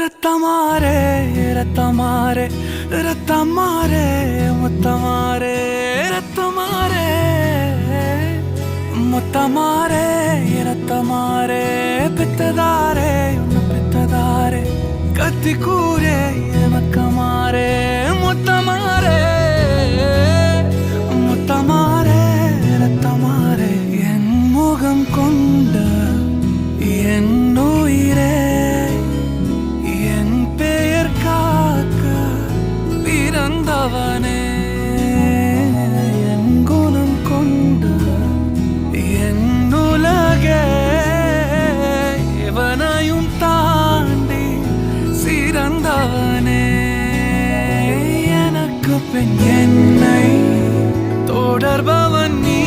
ரத்தமாரே ரத்தமாரே ரத்தமாரே முத்தமாரே ரத்தமாரே முத்தமாரே ரத்தமாரே பித்ததாரே உன்னை பித்ததாரே கத்தி கூரே மக்கமாரே முத்தமாரே முத்தமாரே ரத்தமாரே என் முகம் கொண்ட என் உயிரே பிறந்தவனே என் குணம் கொண்டு என் உலகே இவனையும் தாண்டி சிறந்தவனே எனக்கு பின் என்னை தொடர்பவன் நீ